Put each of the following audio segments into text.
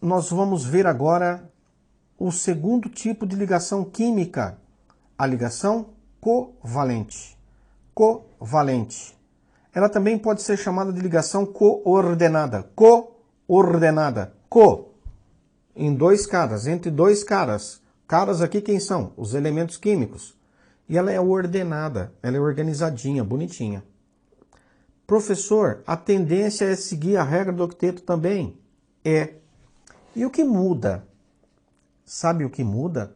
Nós vamos ver agora o segundo tipo de ligação química, a ligação covalente. Covalente. Ela também pode ser chamada de ligação coordenada. Coordenada. Co. Em dois caras, entre dois caras. Caras aqui quem são? Os elementos químicos. E ela é ordenada, ela é organizadinha, bonitinha. Professor, a tendência é seguir a regra do octeto também? É. E o que muda? Sabe o que muda?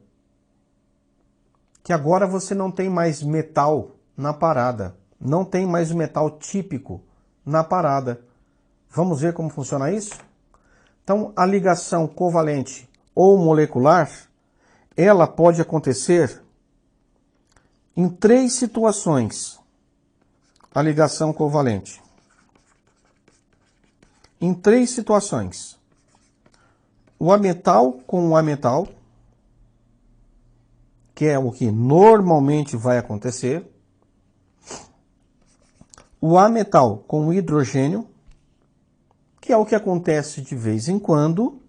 Que agora você não tem mais metal na parada. Não tem mais o metal típico na parada. Vamos ver como funciona isso? Então, a ligação covalente ou molecular, ela pode acontecer em 3 situações. A ligação covalente. Em 3 situações. O ametal com o ametal, que é o que normalmente vai acontecer. O ametal com o hidrogênio, que é o que acontece de vez em quando.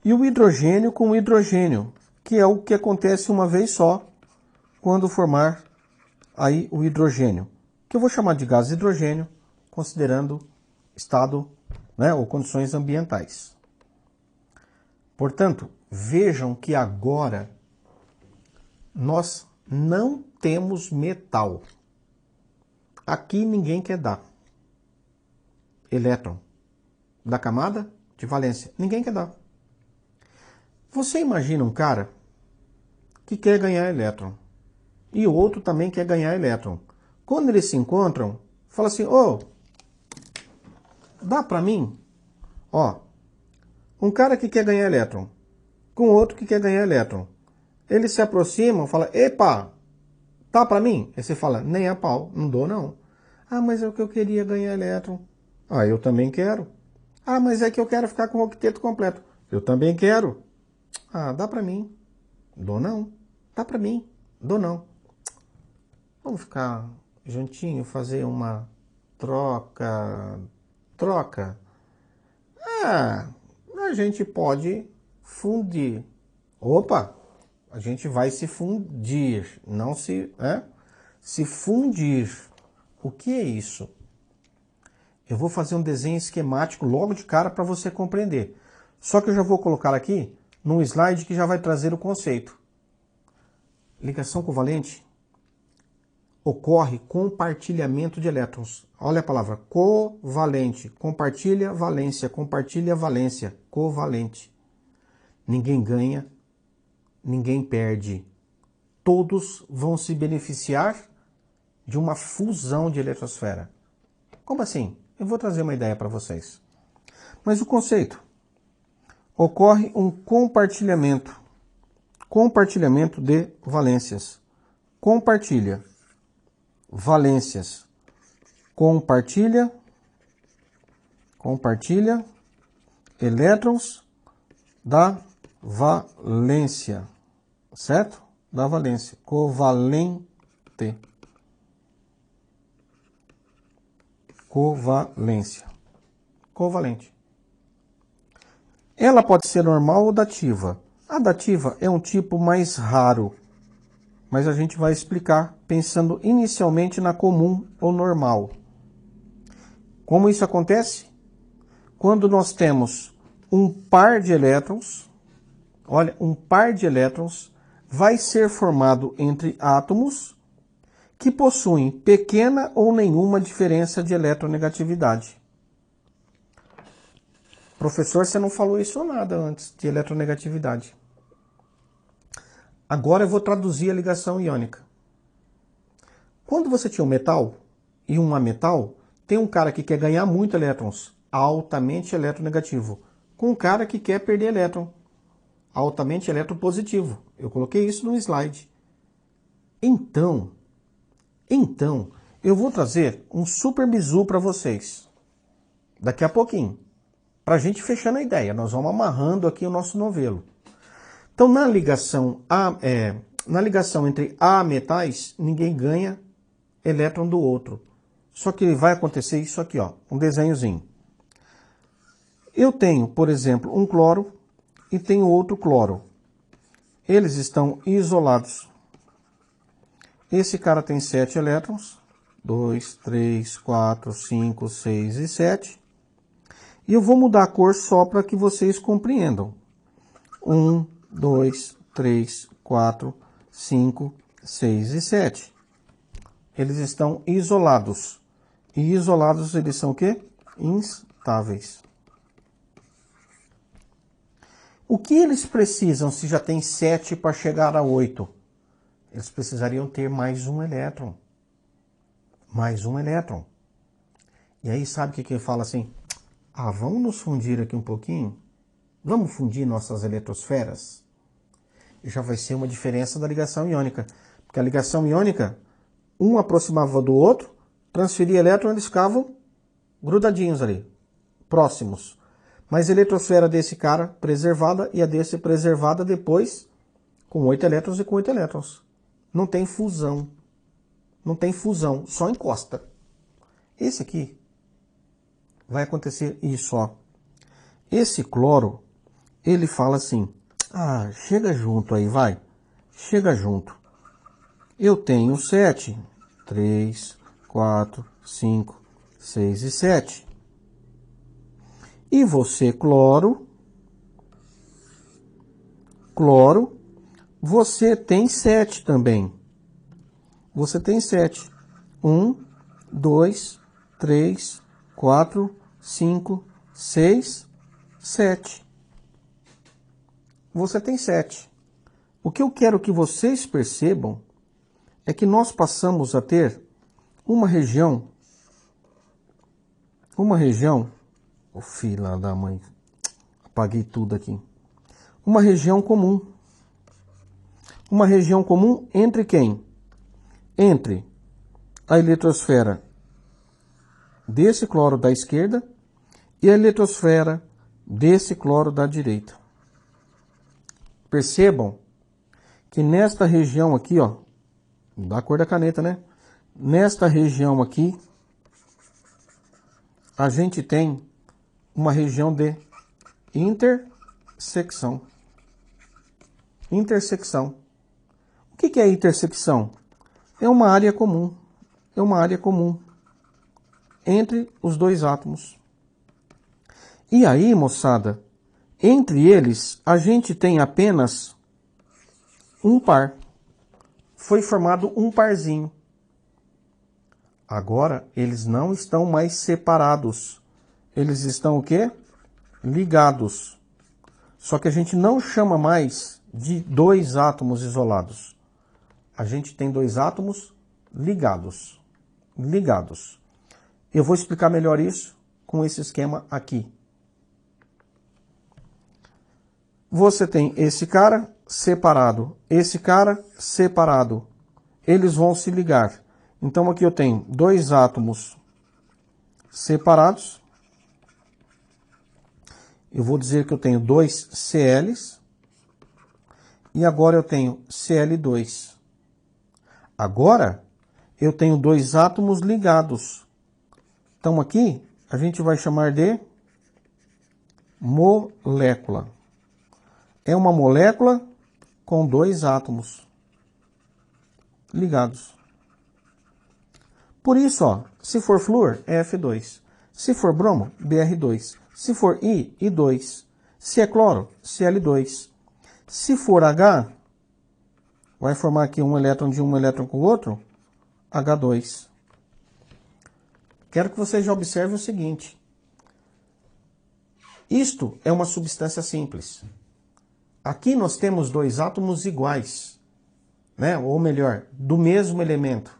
E o hidrogênio com o hidrogênio, que é o que acontece uma vez só, quando formar aí o hidrogênio, que eu vou chamar de gás hidrogênio, considerando estado, ou condições ambientais. Portanto, vejam que agora nós não temos metal. Aqui ninguém quer dar elétron da camada de valência. Ninguém quer dar. Você imagina um cara que quer ganhar elétron e o outro também quer ganhar elétron. Quando eles se encontram, fala assim, dá pra mim? Um cara que quer ganhar elétron com outro que quer ganhar elétron. Eles se aproximam, falam, epa, tá pra mim? Aí você fala, nem a pau, não dou não. Ah, mas é o que eu queria ganhar elétron. Ah, eu também quero. Ah, mas é que eu quero ficar com o octeto completo. Eu também quero. Ah, dá pra mim. Dou não. Dá pra mim. Dou não. Vamos ficar juntinho, fazer uma troca. Troca. Ah, a gente pode fundir. Opa, a gente vai se fundir. Não se... Se fundir. O que é isso? Eu vou fazer um desenho esquemático logo de cara para você compreender. Só que eu já vou colocar aqui num slide que já vai trazer o conceito. Ligação covalente ocorre compartilhamento de elétrons. Olha a palavra covalente. Compartilha valência, covalente. Ninguém ganha, ninguém perde. Todos vão se beneficiar de uma fusão de eletrosfera. Como assim? Eu vou trazer uma ideia para vocês. Mas o conceito: ocorre um compartilhamento de valências. Compartilha valências. Compartilha elétrons da valência, certo? Da valência. Covalente. Covalência. Covalente. Ela pode ser normal ou dativa. A dativa é um tipo mais raro, mas a gente vai explicar pensando inicialmente na comum ou normal. Como isso acontece? Quando nós temos um par de elétrons, olha, um par de elétrons vai ser formado entre átomos que possuem pequena ou nenhuma diferença de eletronegatividade. Professor, você não falou isso ou nada antes de eletronegatividade. Agora eu vou traduzir a ligação iônica. Quando você tinha um metal e um ametal, tem um cara que quer ganhar muito elétrons, altamente eletronegativo, com um cara que quer perder elétron, altamente eletropositivo. Eu coloquei isso no slide. Então, eu vou trazer um super bizu para vocês, daqui a pouquinho, para a gente fechando a ideia. Nós vamos amarrando aqui o nosso novelo. Então, na ligação entre ametais, ninguém ganha elétron do outro. Só que vai acontecer isso aqui, ó, um desenhozinho. Eu tenho, por exemplo, um cloro e tenho outro cloro. Eles estão isolados. Esse cara tem 7 elétrons. 2, 3, 4, 5, 6 e 7. E eu vou mudar a cor só para que vocês compreendam. 1, 2, 3, 4, 5, 6 e 7. Eles estão isolados. E isolados eles são o quê? Instáveis. O que eles precisam se já tem 7 para chegar a 8? Eles precisariam ter mais um elétron. Mais um elétron. E aí sabe o que ele fala assim? Ah, vamos nos fundir aqui um pouquinho? Vamos fundir nossas eletrosferas? E já vai ser uma diferença da ligação iônica. Porque a ligação iônica, um aproximava do outro, transferia elétron, eles ficavam grudadinhos ali, próximos. Mas a eletrosfera desse cara preservada e a desse preservada depois com 8 elétrons e com 8 elétrons. Não tem fusão. Não tem fusão, só encosta. Esse aqui vai acontecer isso, ó. Esse cloro, ele fala assim, ah, chega junto aí, vai. Chega junto. Eu tenho 7, 3, 4, 5, 6 e 7. E você, cloro, você tem 7 também. Você tem 7. 1, 2, 3, 4, 5, 6, 7. Você tem 7. O que eu quero que vocês percebam é que nós passamos a ter uma região, oh, filha da mãe, apaguei tudo aqui. Uma região comum. Uma região comum entre quem? Entre a eletrosfera desse cloro da esquerda e a eletrosfera desse cloro da direita. Percebam que nesta região aqui, ó, da cor da caneta, né? Nesta região aqui, a gente tem uma região de intersecção. Intersecção. O que é intersecção? É uma área comum. É uma área comum entre os dois átomos. E aí, moçada, entre eles, a gente tem apenas um par. Foi formado um parzinho. Agora, eles não estão mais separados. Eles estão o quê? Ligados. Só que a gente não chama mais de dois átomos isolados. A gente tem dois átomos ligados. Ligados. Eu vou explicar melhor isso com esse esquema aqui. Você tem esse cara separado, esse cara separado. Eles vão se ligar. Então aqui eu tenho dois átomos separados. Eu vou dizer que eu tenho dois CLs. E agora eu tenho Cl2. Agora eu tenho dois átomos ligados. Então aqui a gente vai chamar de molécula. É uma molécula com dois átomos ligados. Por isso, ó, se for flúor, é F2. Se for bromo, Br2. Se for I2. Se é cloro, Cl2. Se for H, vai formar aqui um elétron de um elétron com o outro, H2. Quero que você já observe o seguinte. Isto é uma substância simples. Aqui nós temos dois átomos iguais, né? Ou melhor, do mesmo elemento.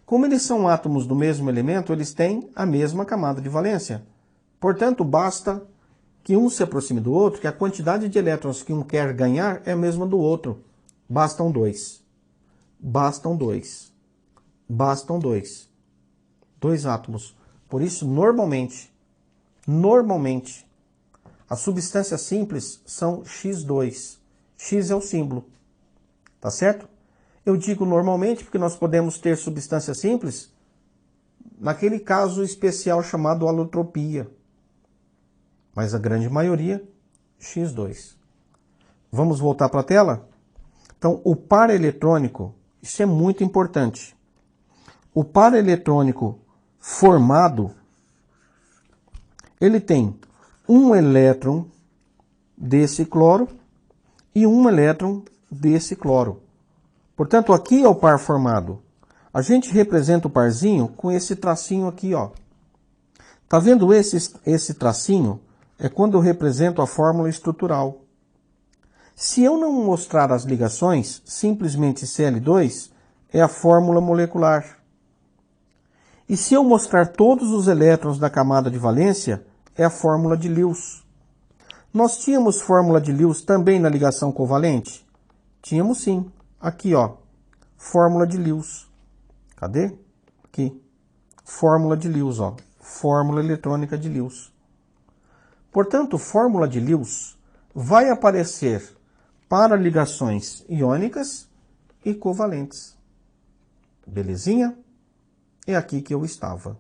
Como eles são átomos do mesmo elemento, eles têm a mesma camada de valência. Portanto, basta que um se aproxime do outro, que a quantidade de elétrons que um quer ganhar é a mesma do outro. Bastam dois. Bastam dois. Bastam dois. Dois átomos. Por isso, normalmente, as substâncias simples são X2. X é o símbolo. Tá certo? Eu digo normalmente porque nós podemos ter substâncias simples naquele caso especial chamado alotropia. mas a grande maioria, X2. Vamos voltar para a tela? Então, o par eletrônico, isso é muito importante. O par eletrônico formado, ele tem um elétron desse cloro e um elétron desse cloro. Portanto, aqui é o par formado. A gente representa o parzinho com esse tracinho aqui, ó. Tá vendo esse tracinho? É quando eu represento a fórmula estrutural. Se eu não mostrar as ligações, simplesmente Cl2 é a fórmula molecular. E se eu mostrar todos os elétrons da camada de valência, é a fórmula de Lewis. Nós tínhamos fórmula de Lewis também na ligação covalente? Tínhamos sim. Aqui, ó. Fórmula de Lewis. Cadê? Aqui. Fórmula de Lewis, ó. Fórmula eletrônica de Lewis. Portanto, fórmula de Lewis vai aparecer para ligações iônicas e covalentes. Belezinha? É aqui que eu estava.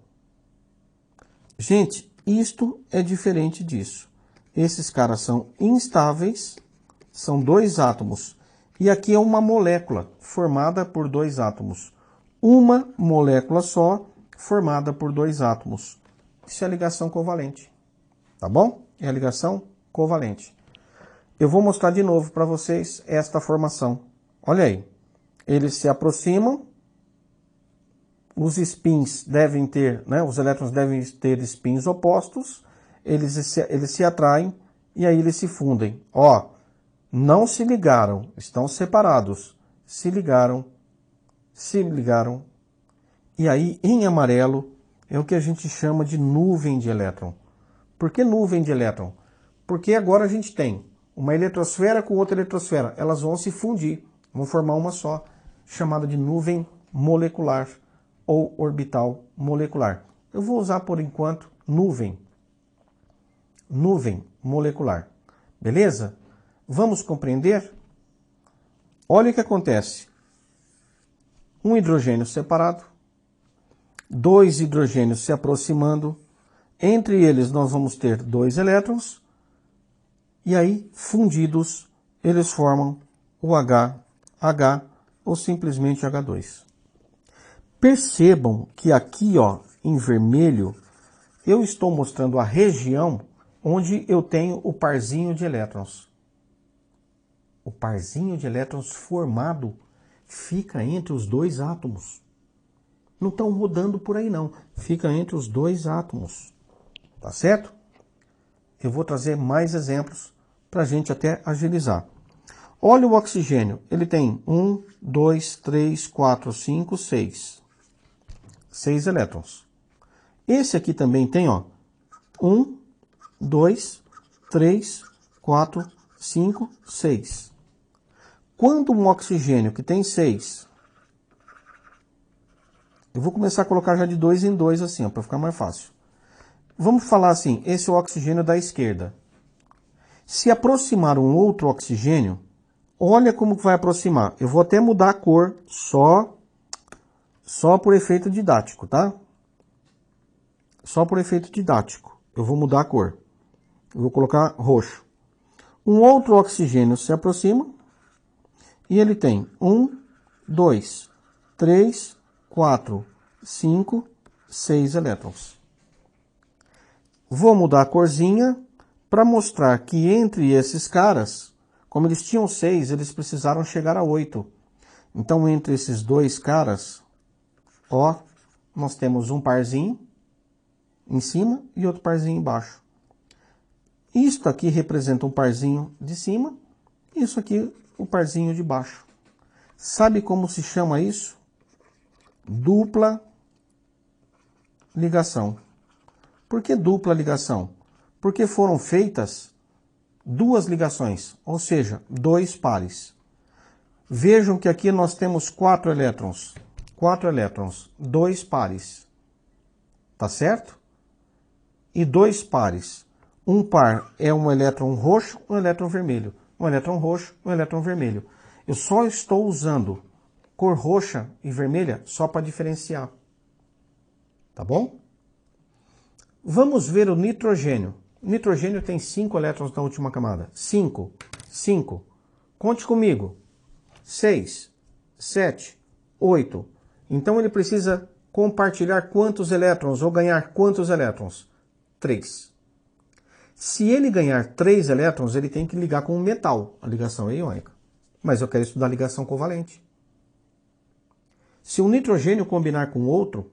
Gente, isto é diferente disso. Esses caras são instáveis, são dois átomos. E aqui é uma molécula formada por dois átomos. Uma molécula só formada por dois átomos. Isso é a ligação covalente. Tá bom? É a ligação covalente. Eu vou mostrar de novo para vocês esta formação. Olha aí. Eles se aproximam. Os spins devem ter, né, os elétrons devem ter spins opostos, eles se atraem e aí eles se fundem. Ó, não se ligaram, estão separados. Se ligaram, e aí em amarelo é o que a gente chama de nuvem de elétron. Por que nuvem de elétron? Porque agora a gente tem uma eletrosfera com outra eletrosfera, elas vão se fundir, vão formar uma só, chamada de nuvem molecular ou orbital molecular. Eu vou usar por enquanto nuvem molecular. Beleza? Vamos compreender? Olha o que acontece. Um hidrogênio separado, dois hidrogênios se aproximando, entre eles nós vamos ter dois elétrons, e aí, fundidos, eles formam o HH ou simplesmente H2. Percebam que aqui, ó, em vermelho, eu estou mostrando a região onde eu tenho o parzinho de elétrons. O parzinho de elétrons formado fica entre os dois átomos. Não estão rodando por aí, não. Fica entre os dois átomos. Tá certo? Eu vou trazer mais exemplos para a gente até agilizar. Olha o oxigênio. Ele tem 1, 2, 3, 4, 5, 6. 6 elétrons. Esse aqui também tem, ó, 1, 2, 3, 4, 5, 6. Quando um oxigênio que tem 6, eu vou começar a colocar já de 2 em 2 assim, para ficar mais fácil. Vamos falar assim, esse é o oxigênio da esquerda. Se aproximar um outro oxigênio, olha como vai aproximar. Eu vou até mudar a cor só por efeito didático, tá? Só por efeito didático. Eu vou mudar a cor. Eu vou colocar roxo. Um outro oxigênio se aproxima e ele tem 1, 2, 3, 4, 5, 6 elétrons. Vou mudar a corzinha para mostrar que entre esses caras, como eles tinham 6, eles precisaram chegar a 8. Então, entre esses dois caras, ó, nós temos um parzinho em cima e outro parzinho embaixo. Isto aqui representa um parzinho de cima, isso aqui o parzinho de baixo. Sabe como se chama isso? Dupla ligação. Por que dupla ligação? Porque foram feitas duas ligações, ou seja, dois pares. Vejam que aqui nós temos 4 elétrons. 4 elétrons, 2 pares. Tá certo? E 2 pares. Um par é um elétron roxo, um elétron vermelho. Um elétron roxo, um elétron vermelho. Eu só estou usando cor roxa e vermelha só para diferenciar. Tá bom? Vamos ver o nitrogênio. Nitrogênio tem 5 elétrons na última camada. 5. 5. Conte comigo. 6, 7, 8. Então ele precisa compartilhar quantos elétrons ou ganhar quantos elétrons? 3. Se ele ganhar 3 elétrons, ele tem que ligar com um metal. A ligação é iônica. Mas eu quero estudar ligação covalente. Se um nitrogênio combinar com outro,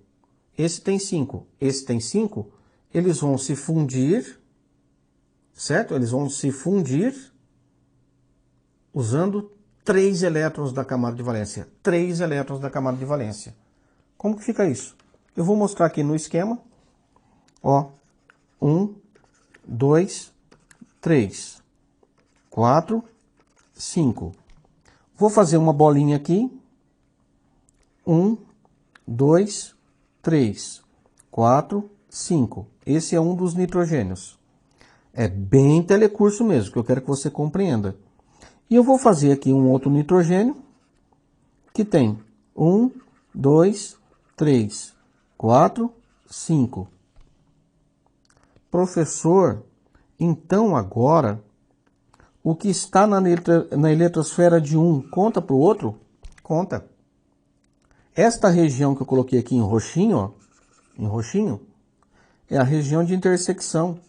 esse tem 5, esse tem 5, eles vão se fundir, certo? Eles vão se fundir usando 3 elétrons da camada de valência. 3 elétrons da camada de valência. Como que fica isso? Eu vou mostrar aqui no esquema. Ó, 1, 2, 3, 4, 5. Vou fazer uma bolinha aqui. 1, 2, 3, 4, 5. Esse é um dos nitrogênios. É bem telecurso mesmo, que eu quero que você compreenda. E eu vou fazer aqui um outro nitrogênio, que tem 1, 2, 3, 4, 5. Professor, então agora, o que está na eletrosfera de um conta para o outro? Conta. Esta região que eu coloquei aqui em roxinho, ó, em roxinho, é a região de intersecção.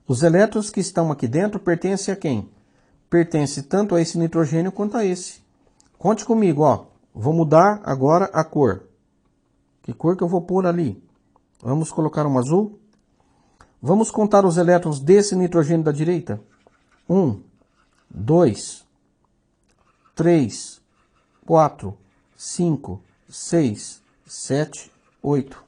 Os elétrons que estão aqui dentro pertencem a quem? Pertence tanto a esse nitrogênio quanto a esse. Conte comigo, ó. Vou mudar agora a cor. Que cor que eu vou pôr ali? Vamos colocar um azul. Vamos contar os elétrons desse nitrogênio da direita. 1, 2, 3, 4, 5, 6, 7, 8.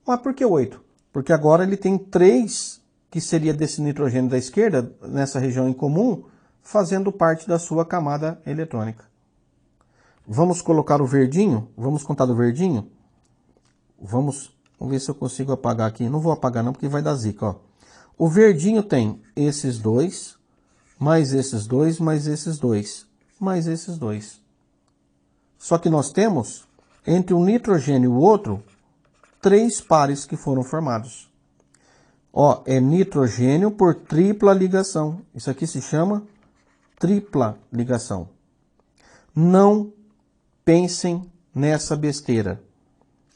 Mas por que 8? Porque agora ele tem 3, que seria desse nitrogênio da esquerda, nessa região em comum, fazendo parte da sua camada eletrônica. Vamos colocar o verdinho? Vamos contar do verdinho? Vamos ver se eu consigo apagar aqui. Não vou apagar não, porque vai dar zica, ó. O verdinho tem esses 2, mais esses 2, mais esses 2, mais esses 2. Só que nós temos, entre um nitrogênio e o outro, 3 pares que foram formados. Ó, é nitrogênio por tripla ligação. Isso aqui se chama tripla ligação. Não pensem nessa besteira.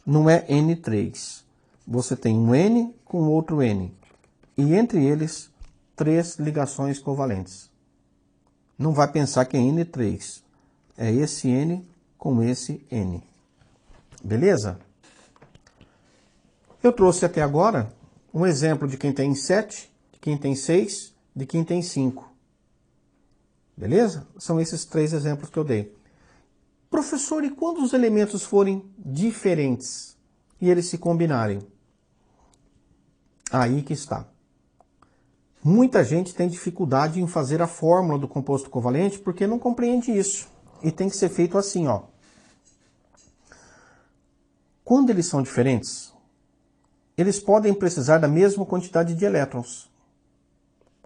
Não é N3. Você tem um N com outro N. E entre eles, 3 ligações covalentes. Não vai pensar que é N3. É esse N com esse N. Beleza? Eu trouxe até agora um exemplo de quem tem 7, de quem tem 6, de quem tem 5. Beleza? São esses 3 exemplos que eu dei. Professor, e quando os elementos forem diferentes e eles se combinarem? Aí que está. Muita gente tem dificuldade em fazer a fórmula do composto covalente porque não compreende isso. E tem que ser feito assim, ó. Quando eles são diferentes, eles podem precisar da mesma quantidade de elétrons.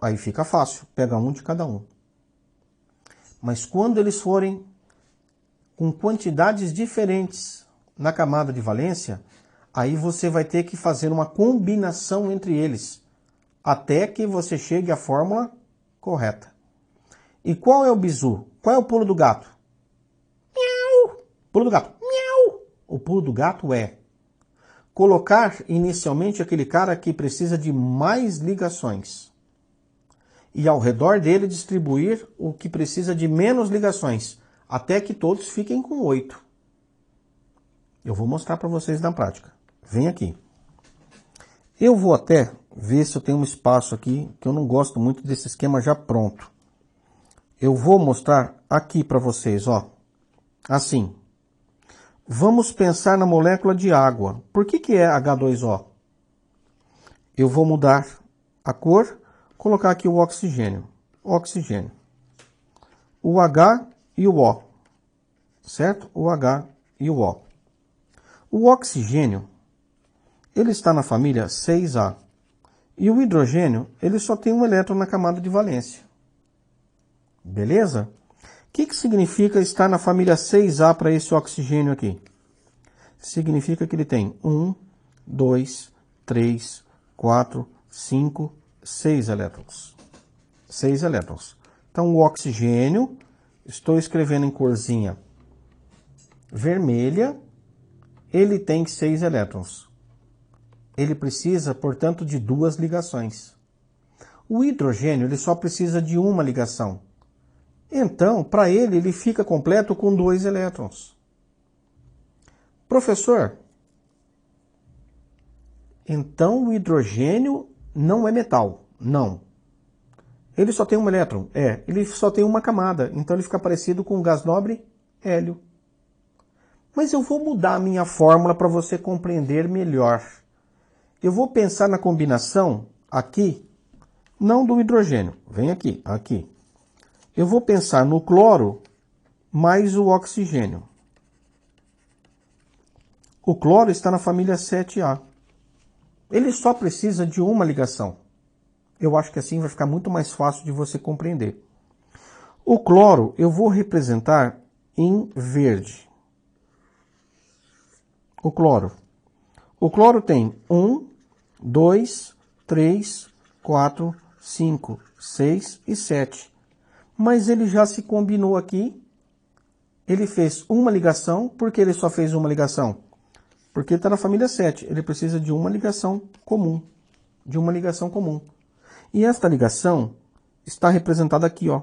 Aí fica fácil, pega um de cada um. Mas quando eles forem com quantidades diferentes na camada de valência, aí você vai ter que fazer uma combinação entre eles, até que você chegue à fórmula correta. E qual é o bizu? Qual é o pulo do gato? Miau! Pulo do gato. Miau! O pulo do gato é colocar inicialmente aquele cara que precisa de mais ligações. E ao redor dele distribuir o que precisa de menos ligações, até que todos fiquem com 8. Eu vou mostrar para vocês na prática. Vem aqui. Eu vou até ver se eu tenho um espaço aqui, que eu não gosto muito desse esquema já pronto. Eu vou mostrar aqui para vocês, ó. Assim. Vamos pensar na molécula de água. Por que é H2O? Eu vou mudar a cor, colocar aqui o oxigênio. Oxigênio. O H e o O. Certo? O H e o O. O oxigênio, ele está na família 6A. E o hidrogênio, ele só tem um elétron na camada de valência. Beleza? O que significa estar na família 6A para esse oxigênio aqui? Significa que ele tem 1, 2, 3, 4, 5, 6 elétrons. 6 elétrons. Então, o oxigênio, estou escrevendo em corzinha vermelha, ele tem 6 elétrons. Ele precisa, portanto, de 2 ligações. O hidrogênio, ele só precisa de uma ligação. Então, para ele fica completo com 2 elétrons. Professor, então o hidrogênio não é metal? Não. Ele só tem um elétron? É. Ele só tem uma camada, então ele fica parecido com o gás nobre hélio. Mas eu vou mudar a minha fórmula para você compreender melhor. Eu vou pensar na combinação aqui, não do hidrogênio. Vem aqui, aqui. Eu vou pensar no cloro mais o oxigênio. O cloro está na família 7A. Ele só precisa de uma ligação. Eu acho que assim vai ficar muito mais fácil de você compreender. O cloro eu vou representar em verde. O cloro. O cloro tem 1, 2, 3, 4, 5, 6 e 7. Mas ele já se combinou aqui. Ele fez uma ligação. Por que ele só fez uma ligação? Porque está na família 7. Ele precisa de uma ligação comum. De uma ligação comum. E esta ligação está representada aqui, ó.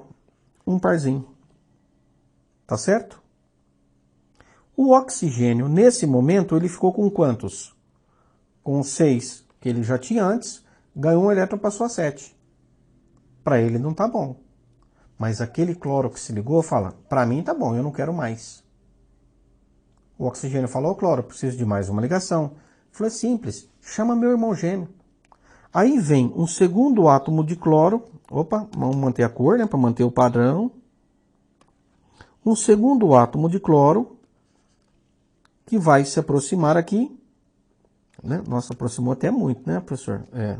Um parzinho. Tá certo? O oxigênio, nesse momento, ele ficou com quantos? Com 6, que ele já tinha antes, ganhou um elétron, passou a 7. Para ele não tá bom. Mas aquele cloro que se ligou fala, para mim tá bom, eu não quero mais. O oxigênio falou, cloro, preciso de mais uma ligação. Falou, é simples, chama meu irmão gêmeo. Aí vem um segundo átomo de cloro, opa, vamos manter a cor, né, para manter o padrão. Um segundo átomo de cloro, que vai se aproximar aqui, né? Nossa, aproximou até muito, né, professor? É.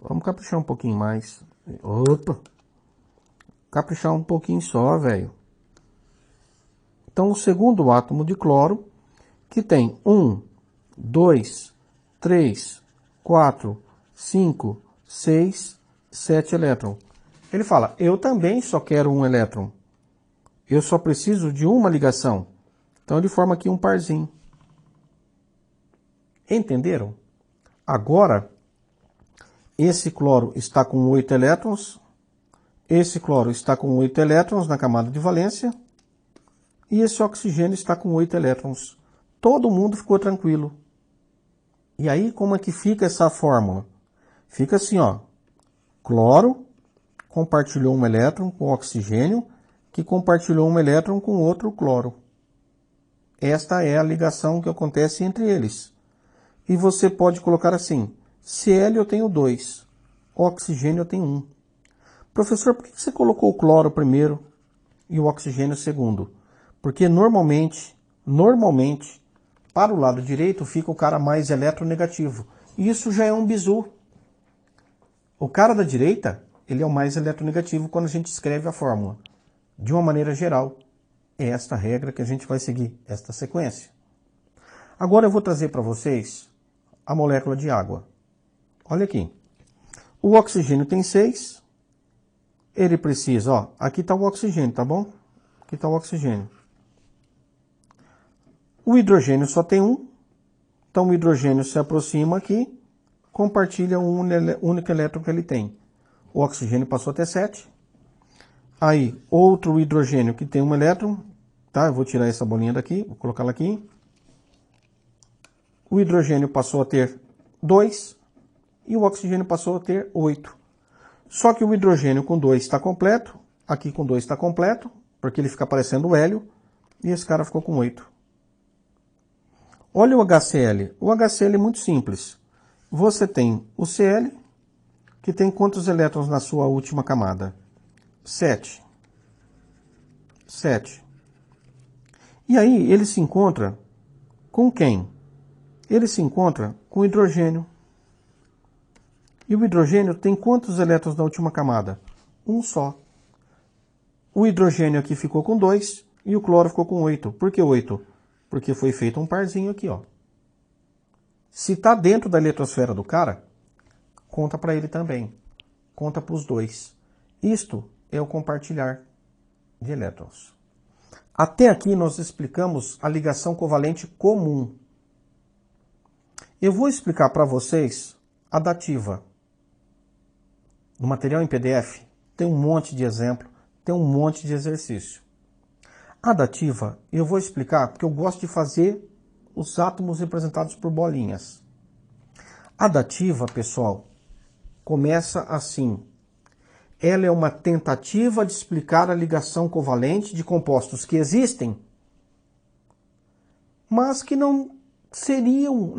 Vamos caprichar um pouquinho mais. Opa! Caprichar um pouquinho só, velho. Então, o segundo átomo de cloro, que tem 1, 2, 3, 4, 5, 6, 7 elétrons. Ele fala, eu também só quero um elétron. Eu só preciso de uma ligação. Então, ele forma aqui um parzinho. Entenderam? Agora, esse cloro está com 8 elétrons. Esse cloro está com 8 elétrons na camada de valência. E esse oxigênio está com 8 elétrons. Todo mundo ficou tranquilo. E aí, como é que fica essa fórmula? Fica assim, ó. Cloro compartilhou um elétron com oxigênio, que compartilhou um elétron com outro cloro. Esta é a ligação que acontece entre eles. E você pode colocar assim, Cl eu tenho 2, oxigênio eu tenho 1. Professor, por que você colocou o cloro primeiro e o oxigênio segundo? Porque normalmente, para o lado direito fica o cara mais eletronegativo. E isso já é um bizu. O cara da direita, ele é o mais eletronegativo quando a gente escreve a fórmula. De uma maneira geral, é esta regra que a gente vai seguir, esta sequência. Agora eu vou trazer para vocês a molécula de água. Olha aqui. O oxigênio tem 6. Ele precisa, ó, aqui está o oxigênio, tá bom? Aqui está o oxigênio. O hidrogênio só tem 1. Então o hidrogênio se aproxima aqui, compartilha um único elétron que ele tem. O oxigênio passou até 7. Aí, outro hidrogênio que tem um elétron, tá? Eu vou tirar essa bolinha daqui, vou colocá-la aqui. O hidrogênio passou a ter 2 e o oxigênio passou a ter 8. Só que o hidrogênio com 2 está completo, aqui com 2 está completo, porque ele fica parecendo o hélio, e esse cara ficou com 8. Olha o HCl. O HCl é muito simples. Você tem o Cl, que tem quantos elétrons na sua última camada? 7. 7. E aí ele se encontra com quem? Ele se encontra com o hidrogênio. E o hidrogênio tem quantos elétrons na última camada? Um só. O hidrogênio aqui ficou com 2 e o cloro ficou com 8. Por que 8? Porque foi feito um parzinho aqui, ó. Se está dentro da eletrosfera do cara, conta para ele também. Conta para os dois. Isto é o compartilhar de elétrons. Até aqui nós explicamos a ligação covalente comum. Eu vou explicar para vocês a dativa. No material em PDF tem um monte de exemplo, tem um monte de exercício. A dativa eu vou explicar porque eu gosto de fazer os átomos representados por bolinhas. A dativa, pessoal, começa assim. Ela é uma tentativa de explicar a ligação covalente de compostos que existem, mas que não seriam,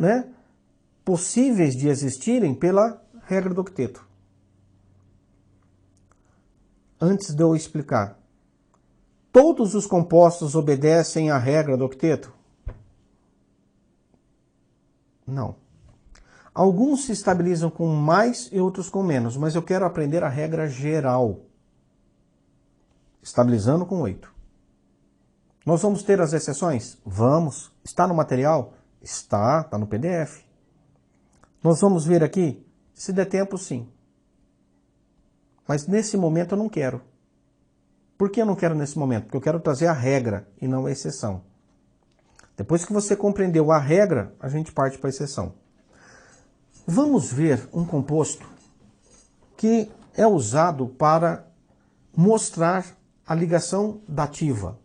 possíveis de existirem pela regra do octeto. Antes de eu explicar, todos os compostos obedecem à regra do octeto? Não. Alguns se estabilizam com mais e outros com menos, mas eu quero aprender a regra geral. Estabilizando com 8. Nós vamos ter as exceções? Vamos. Está no material? Está no PDF. Nós vamos ver aqui? Se der tempo, sim. Mas nesse momento eu não quero. Por que eu não quero nesse momento? Porque eu quero trazer a regra e não a exceção. Depois que você compreendeu a regra, a gente parte para a exceção. Vamos ver um composto que é usado para mostrar a ligação dativa.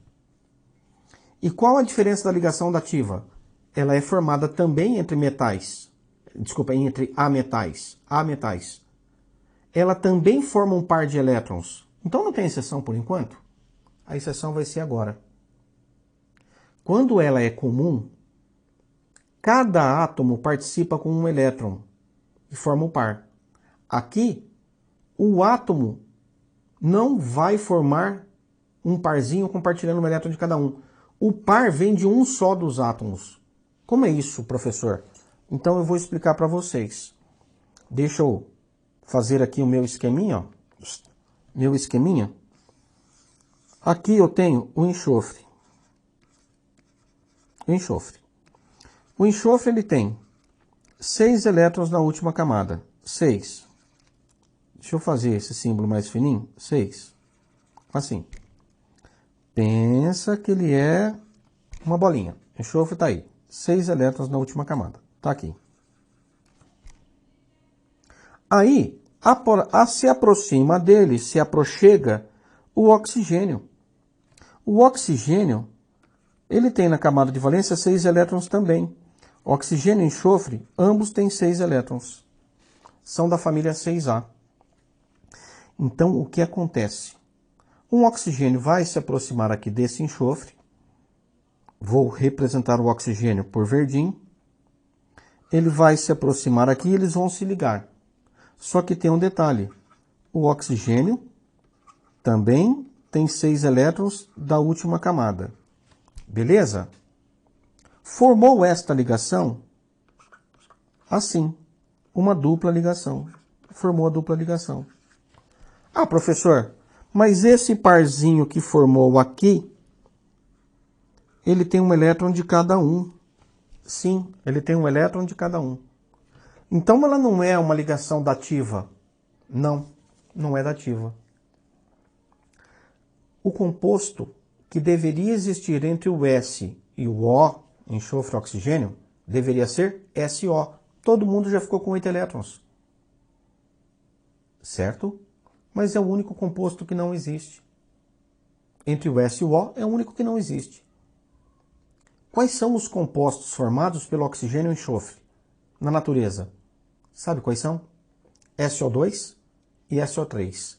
E qual a diferença da ligação dativa? Ela é formada também entre metais. Desculpa, entre ametais. Ametais. Ela também forma um par de elétrons. Então não tem exceção por enquanto. A exceção vai ser agora. Quando ela é comum, cada átomo participa com um elétron e forma um par. Aqui, o átomo não vai formar um parzinho compartilhando um elétron de cada um. O par vem de um só dos átomos. Como é isso, professor? Então eu vou explicar para vocês. Deixa eu fazer aqui o meu esqueminha. Meu esqueminha. Aqui eu tenho o enxofre. O enxofre. O enxofre ele tem 6 elétrons na última camada. 6. Deixa eu fazer esse símbolo mais fininho. 6. Assim. Pensa que ele é uma bolinha. O enxofre está aí. 6 elétrons na última camada. Está aqui. Aí, se aproxima dele, se aproxega o oxigênio. O oxigênio, ele tem na camada de valência 6 elétrons também. Oxigênio e enxofre, ambos têm 6 elétrons. São da família 6A. Então, o que acontece? Um oxigênio vai se aproximar aqui desse enxofre. Vou representar o oxigênio por verdinho. Ele vai se aproximar aqui e eles vão se ligar. Só que tem um detalhe. O oxigênio também tem 6 elétrons da última camada. Beleza? Formou esta ligação assim. Uma dupla ligação. Formou a dupla ligação. Ah, professor, mas esse parzinho que formou aqui, ele tem um elétron de cada um. Sim, ele tem um elétron de cada um. Então ela não é uma ligação dativa. Não, não é dativa. O composto que deveria existir entre o S e o O, enxofre oxigênio, deveria ser SO. Todo mundo já ficou com 8 elétrons. Certo? Mas é o único composto que não existe. Entre o S e o O é o único que não existe. Quais são os compostos formados pelo oxigênio e enxofre na natureza? Sabe quais são? SO2 e SO3.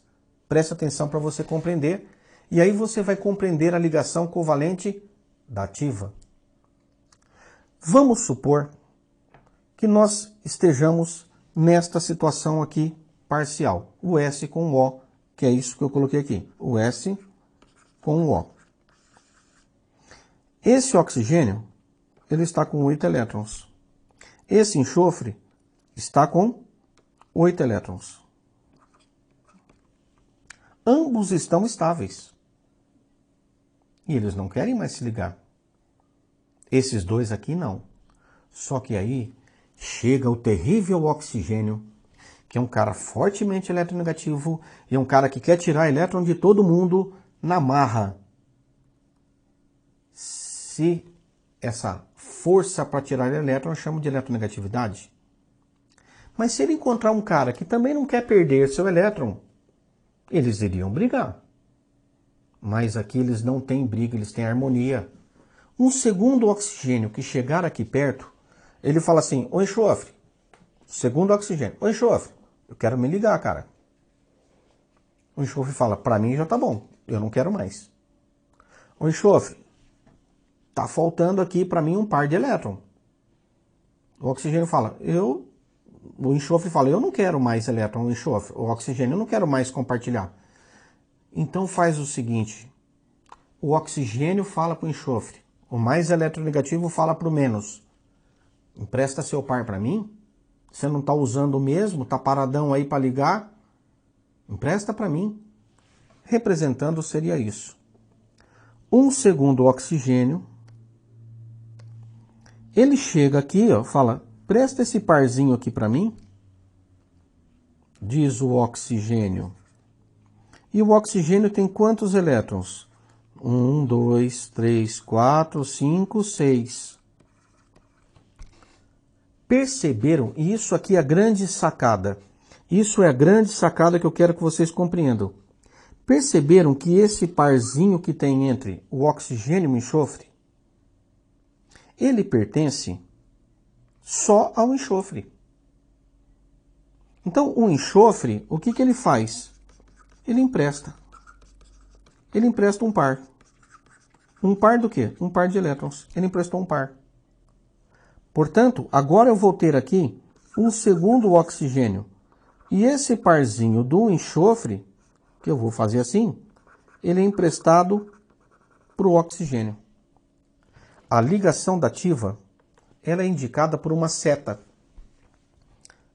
Preste atenção para você compreender. E aí você vai compreender a ligação covalente dativa. Vamos supor que nós estejamos nesta situação aqui parcial. O S com o O, que é isso que eu coloquei aqui. O S com o O. Esse oxigênio, ele está com 8 elétrons. Esse enxofre está com 8 elétrons. Ambos estão estáveis. E eles não querem mais se ligar. Esses dois aqui não. Só que aí chega o terrível oxigênio que é um cara fortemente eletronegativo e é um cara que quer tirar elétron de todo mundo na marra. Se essa força para tirar elétron eu chamo de eletronegatividade. Mas se ele encontrar um cara que também não quer perder seu elétron, eles iriam brigar. Mas aqui eles não têm briga, eles têm harmonia. Um segundo oxigênio que chegar aqui perto, ele fala assim, ô enxofre, segundo oxigênio, ô enxofre, eu quero me ligar, cara. O enxofre fala, pra mim já tá bom, eu não quero mais. Ô enxofre, tá faltando aqui pra mim um par de elétron. O oxigênio fala, o enxofre fala, eu não quero mais elétron, o enxofre, o oxigênio, eu não quero mais compartilhar. Então faz o seguinte, o oxigênio fala para o enxofre, o mais eletronegativo fala para o menos. Empresta seu par para mim? Você não está usando o mesmo? Está paradão aí para ligar? Empresta para mim. Representando seria isso. Um segundo oxigênio, ele chega aqui, ó, fala, presta esse parzinho aqui para mim, diz o oxigênio. E o oxigênio tem quantos elétrons? 1, 2, 3, 4, 5, 6. Perceberam? E isso aqui é a grande sacada. Isso é a grande sacada que eu quero que vocês compreendam. Perceberam que esse parzinho que tem entre o oxigênio e o enxofre, ele pertence só ao enxofre. Então, o enxofre, o que ele faz? Ele empresta. Ele empresta um par. Um par do quê? Um par de elétrons. Ele emprestou um par. Portanto, agora eu vou ter aqui um segundo oxigênio. E esse parzinho do enxofre, que eu vou fazer assim, ele é emprestado para o oxigênio. A ligação dativa, ela é indicada por uma seta.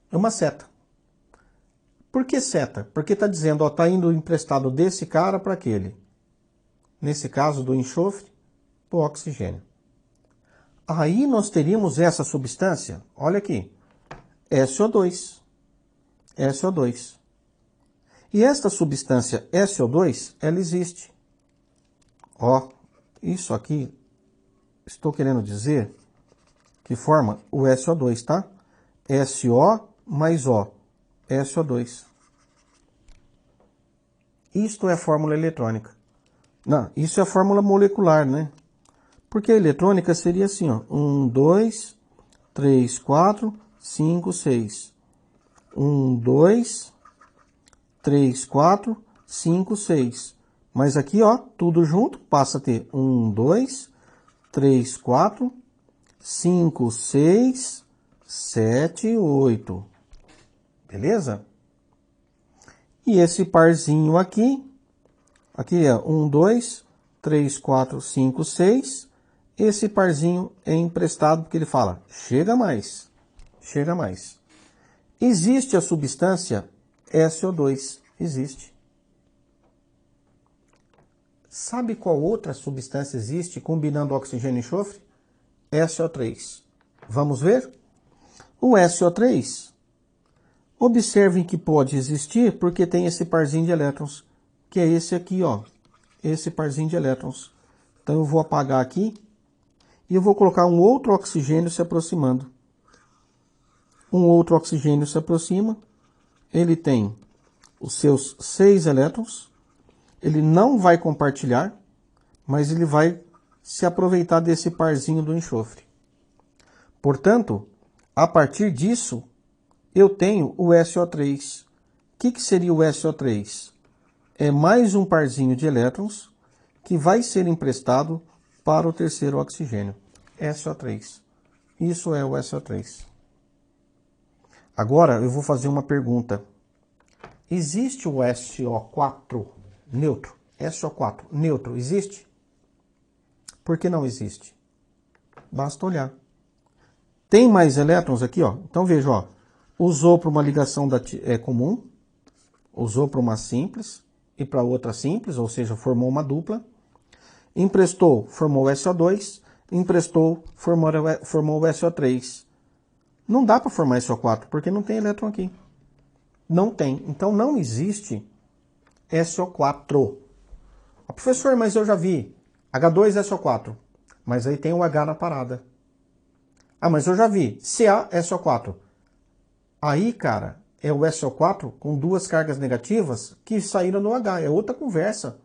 É uma seta. Por que seta? Porque está dizendo, ó, está indo emprestado desse cara para aquele. Nesse caso, do enxofre para o oxigênio. Aí nós teríamos essa substância, olha aqui, SO2. SO2. E esta substância SO2, ela existe. Ó, isso aqui, estou querendo dizer que forma o SO2, tá? SO mais O, SO2. Isto é a fórmula eletrônica. Não, isso é a fórmula molecular, né? Porque a eletrônica seria assim, ó. 1, 2, 3, 4, 5, 6. 1, 2, 3, 4, 5, 6. Mas aqui, ó, tudo junto, passa a ter 1, 2, 3, 4, 5, 6, 7, 8. Beleza? E esse parzinho aqui é 1, 2, 3, 4, 5, 6. Esse parzinho é emprestado porque ele fala, chega mais, chega mais. Existe a substância SO2, existe. Sabe qual outra substância existe combinando oxigênio e enxofre? SO3. Vamos ver? O SO3, observem que pode existir porque tem esse parzinho de elétrons, que é esse aqui, ó, esse parzinho de elétrons. Então eu vou apagar aqui e eu vou colocar um outro oxigênio se aproximando. Um outro oxigênio se aproxima, ele tem os seus 6 elétrons, ele não vai compartilhar, mas ele vai se aproveitar desse parzinho do enxofre. Portanto, a partir disso, eu tenho o SO3. O que seria o SO3? É mais um parzinho de elétrons que vai ser emprestado para o terceiro oxigênio, SO3. Isso é o SO3. Agora eu vou fazer uma pergunta. Existe o SO4 neutro? SO4 neutro existe? Por que não existe? Basta olhar. Tem mais elétrons aqui, ó. Então veja, ó. Usou para uma ligação comum, usou para uma simples e para outra simples, ou seja, formou uma dupla. Emprestou, formou o SO2, emprestou, formou o SO3. Não dá para formar SO4, porque não tem elétron aqui. Não tem. Então não existe SO4. Ah, professor, mas eu já vi H2SO4. Mas aí tem o H na parada. Ah, mas eu já vi CaSO4. Aí, cara, é o SO4 com duas cargas negativas que saíram no H. É outra conversa.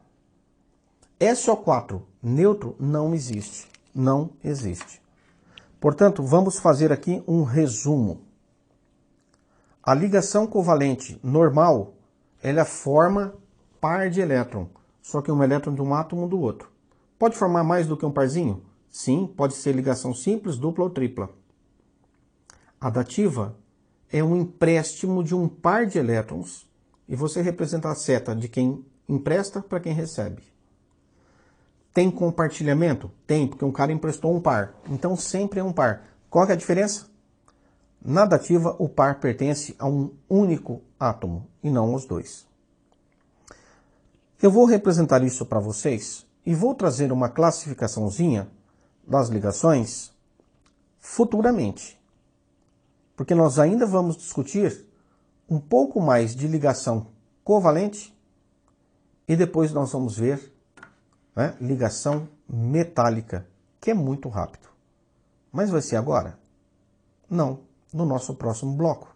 SO4 neutro não existe. Não existe. Portanto, vamos fazer aqui um resumo. A ligação covalente normal, ela forma par de elétron, só que um elétron de um átomo do outro. Pode formar mais do que um parzinho? Sim, pode ser ligação simples, dupla ou tripla. A dativa é um empréstimo de um par de elétrons e você representa a seta de quem empresta para quem recebe. Tem compartilhamento? Tem, porque um cara emprestou um par. Então sempre é um par. Qual que é a diferença? Na dativa, o par pertence a um único átomo e não aos dois. Eu vou representar isso para vocês e vou trazer uma classificaçãozinha das ligações futuramente. Porque nós ainda vamos discutir um pouco mais de ligação covalente e depois nós vamos ver, né, ligação metálica, que é muito rápido. Mas vai ser agora? Não, no nosso próximo bloco.